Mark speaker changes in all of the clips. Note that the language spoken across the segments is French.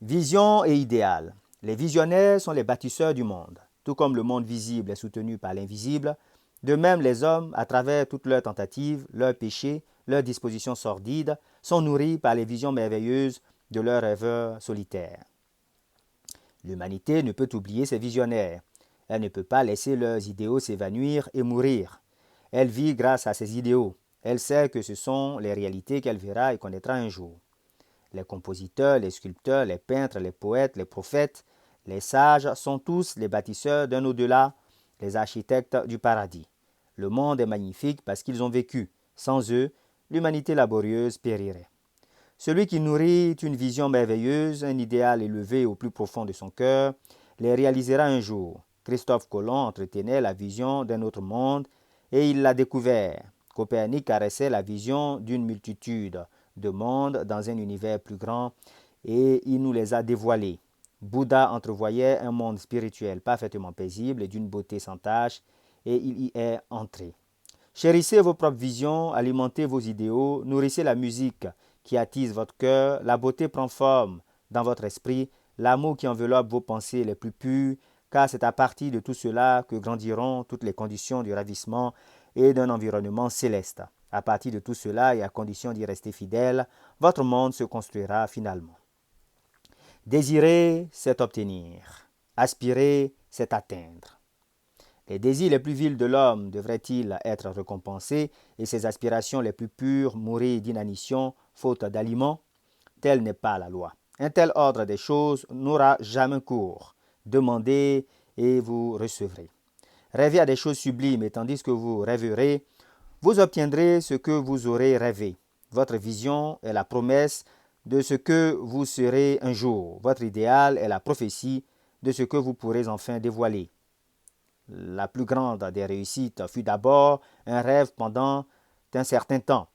Speaker 1: Vision et idéal. Les visionnaires sont les bâtisseurs du monde. Tout comme le monde visible est soutenu par l'invisible, de même les hommes, à travers toutes leurs tentatives, leurs péchés, leurs dispositions sordides, sont nourris par les visions merveilleuses de leurs rêveurs solitaires. L'humanité ne peut oublier ses visionnaires. Elle ne peut pas laisser leurs idéaux s'évanouir et mourir. Elle vit grâce à ses idéaux. Elle sait que ce sont les réalités qu'elle verra et connaîtra un jour. Les compositeurs, les sculpteurs, les peintres, les poètes, les prophètes, les sages sont tous les bâtisseurs d'un au-delà, les architectes du paradis. Le monde est magnifique parce qu'ils ont vécu. Sans eux, l'humanité laborieuse périrait. Celui qui nourrit une vision merveilleuse, un idéal élevé au plus profond de son cœur, les réalisera un jour. Christophe Colomb entretenait la vision d'un autre monde et il l'a découvert. Copernic caressait la vision d'une multitude de mondes dans un univers plus grand et il nous les a dévoilés. Bouddha entrevoyait un monde spirituel parfaitement paisible et d'une beauté sans tache et il y est entré. Chérissez vos propres visions, alimentez vos idéaux, nourrissez la musique qui attise votre cœur, la beauté prend forme dans votre esprit, l'amour qui enveloppe vos pensées les plus pures, car c'est à partir de tout cela que grandiront toutes les conditions du ravissement et d'un environnement céleste. À partir de tout cela et à condition d'y rester fidèle, votre monde se construira finalement. Désirer, c'est obtenir. Aspirer, c'est atteindre. Les désirs les plus vils de l'homme devraient-ils être récompensés et ses aspirations les plus pures mourir d'inanition, faute d'aliments? Telle n'est pas la loi. Un tel ordre des choses n'aura jamais cours. Demandez et vous recevrez. Rêvez à des choses sublimes et tandis que vous rêverez, vous obtiendrez ce que vous aurez rêvé. Votre vision est la promesse de ce que vous serez un jour. Votre idéal est la prophétie de ce que vous pourrez enfin dévoiler. La plus grande des réussites fut d'abord un rêve pendant un certain temps.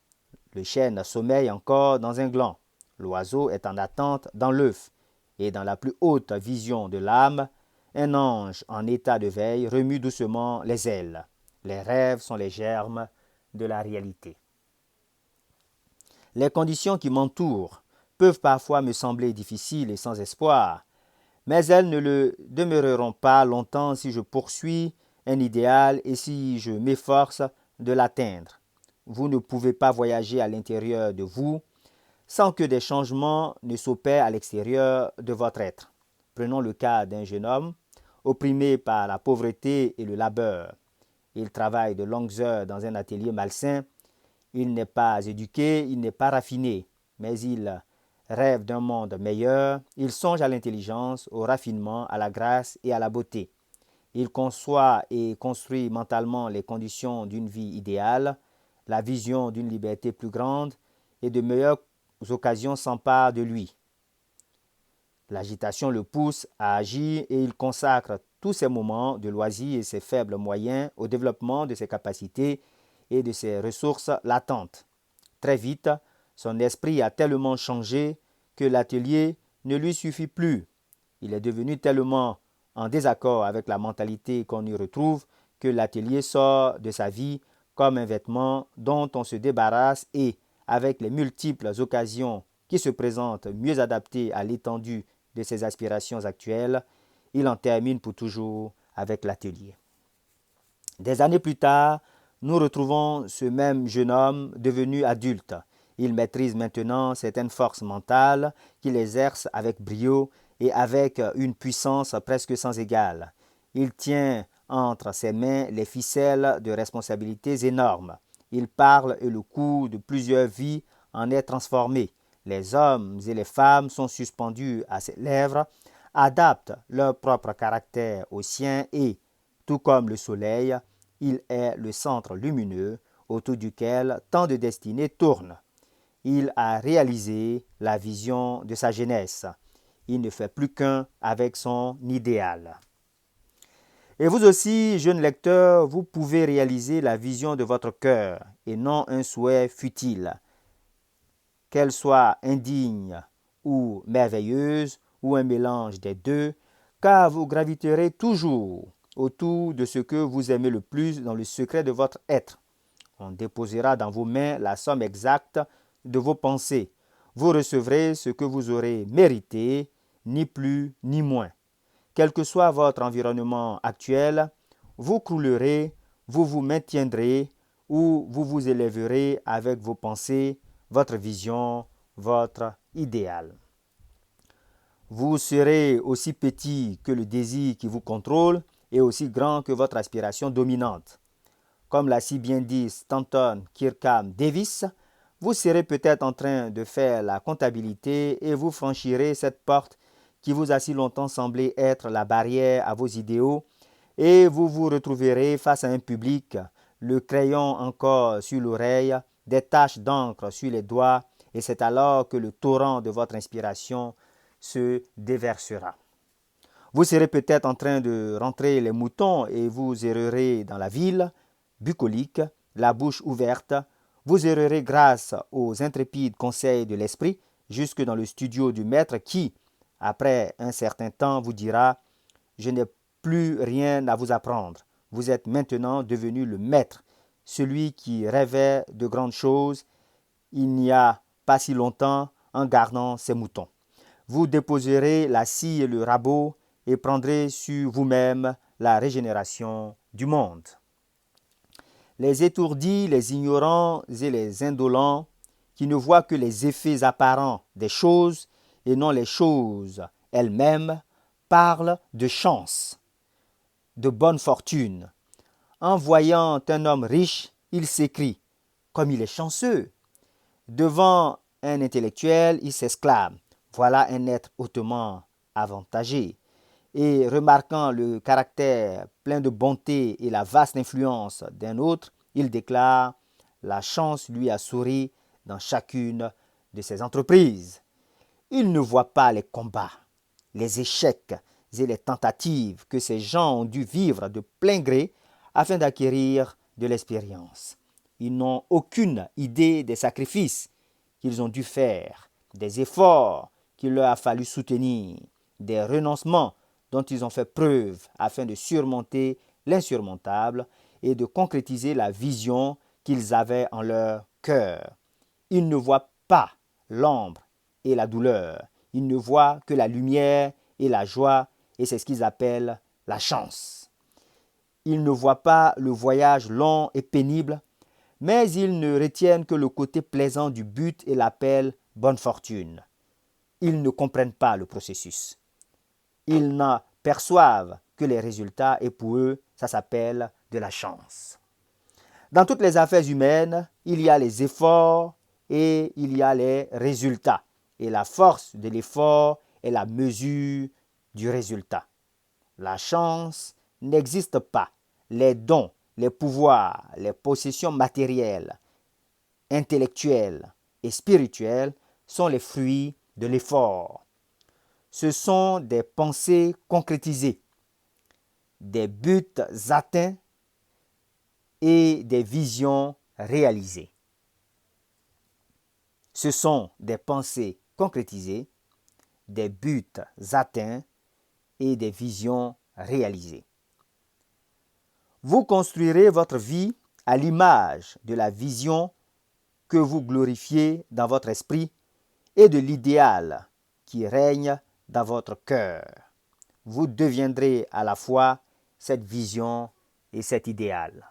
Speaker 1: Le chêne sommeille encore dans un gland. L'oiseau est en attente dans l'œuf. Et dans la plus haute vision de l'âme, un ange en état de veille remue doucement les ailes. Les rêves sont les germes de la réalité. Les conditions qui m'entourent peuvent parfois me sembler difficiles et sans espoir, mais elles ne le demeureront pas longtemps si je poursuis un idéal et si je m'efforce de l'atteindre. Vous ne pouvez pas voyager à l'intérieur de vous sans que des changements ne s'opèrent à l'extérieur de votre être. Prenons le cas d'un jeune homme opprimé par la pauvreté et le labeur. Il travaille de longues heures dans un atelier malsain. Il n'est pas éduqué, il n'est pas raffiné, mais il rêve d'un monde meilleur. Il songe à l'intelligence, au raffinement, à la grâce et à la beauté. Il conçoit et construit mentalement les conditions d'une vie idéale, la vision d'une liberté plus grande et de meilleures occasions s'emparent de lui. L'agitation le pousse à agir et il consacre tous ses moments de loisir et ses faibles moyens au développement de ses capacités et de ses ressources latentes. Très vite, son esprit a tellement changé que l'atelier ne lui suffit plus. Il est devenu tellement en désaccord avec la mentalité qu'on y retrouve que l'atelier sort de sa vie comme un vêtement dont on se débarrasse et, avec les multiples occasions qui se présentent mieux adaptées à l'étendue de ses aspirations actuelles, il en termine pour toujours avec l'atelier. Des années plus tard, nous retrouvons ce même jeune homme devenu adulte. Il maîtrise maintenant certaines forces mentales qu'il exerce avec brio et avec une puissance presque sans égale. Il tient entre ses mains les ficelles de responsabilités énormes. Il parle et le cours de plusieurs vies en est transformé. Les hommes et les femmes sont suspendus à ses lèvres, adaptent leur propre caractère au sien et, tout comme le soleil, il est le centre lumineux autour duquel tant de destinées tournent. Il a réalisé la vision de sa jeunesse. Il ne fait plus qu'un avec son idéal. Et vous aussi, jeunes lecteurs, vous pouvez réaliser la vision de votre cœur et non un souhait futile. Qu'elle soit indigne ou merveilleuse ou un mélange des deux, car vous graviterez toujours autour de ce que vous aimez le plus dans le secret de votre être. On déposera dans vos mains la somme exacte de vos pensées. Vous recevrez ce que vous aurez mérité ni plus ni moins. Quel que soit votre environnement actuel, vous croulerez, vous vous maintiendrez ou vous vous élèverez avec vos pensées, votre vision, votre idéal. Vous serez aussi petit que le désir qui vous contrôle et aussi grand que votre aspiration dominante. Comme l'a si bien dit Stanton Kirkham Davis, vous serez peut-être en train de faire la comptabilité et vous franchirez cette porte qui vous a si longtemps semblé être la barrière à vos idéaux et vous vous retrouverez face à un public, le crayon encore sur l'oreille, des taches d'encre sur les doigts et c'est alors que le torrent de votre inspiration se déversera. Vous serez peut-être en train de rentrer les moutons et vous errerez dans la ville, bucolique, la bouche ouverte. Vous errerez grâce aux intrépides conseils de l'esprit jusque dans le studio du maître qui, après un certain temps, vous dira « Je n'ai plus rien à vous apprendre. Vous êtes maintenant devenu le maître, celui qui rêvait de grandes choses il n'y a pas si longtemps en gardant ses moutons. Vous déposerez la scie et le rabot et prendrez sur vous-même la régénération du monde. » Les étourdis, les ignorants et les indolents, qui ne voient que les effets apparents des choses et non les choses elles-mêmes, parlent de chance, de bonne fortune. En voyant un homme riche, il s'écrie « Comme il est chanceux !» Devant un intellectuel, il s'exclame « Voilà un être hautement avantagé !» Et remarquant le caractère plein de bonté et la vaste influence d'un autre, il déclare « La chance lui a souri dans chacune de ses entreprises ». Il ne voit pas les combats, les échecs et les tentatives que ces gens ont dû vivre de plein gré afin d'acquérir de l'expérience. Ils n'ont aucune idée des sacrifices qu'ils ont dû faire, des efforts qu'il leur a fallu soutenir, des renoncements dont ils ont fait preuve afin de surmonter l'insurmontable et de concrétiser la vision qu'ils avaient en leur cœur. Ils ne voient pas l'ombre et la douleur. Ils ne voient que la lumière et la joie, et c'est ce qu'ils appellent la chance. Ils ne voient pas le voyage long et pénible, mais ils ne retiennent que le côté plaisant du but et l'appellent bonne fortune. Ils ne comprennent pas le processus. Ils n'en perçoivent que les résultats et pour eux, ça s'appelle de la chance. Dans toutes les affaires humaines, il y a les efforts et il y a les résultats. Et la force de l'effort est la mesure du résultat. La chance n'existe pas. Les dons, les pouvoirs, les possessions matérielles, intellectuelles et spirituelles sont les fruits de l'effort. Ce sont des pensées concrétisées, des buts atteints et des visions réalisées. Ce sont des pensées concrétisées, des buts atteints et des visions réalisées. Vous construirez votre vie à l'image de la vision que vous glorifiez dans votre esprit et de l'idéal qui règne dans votre cœur. Vous deviendrez à la fois cette vision et cet idéal.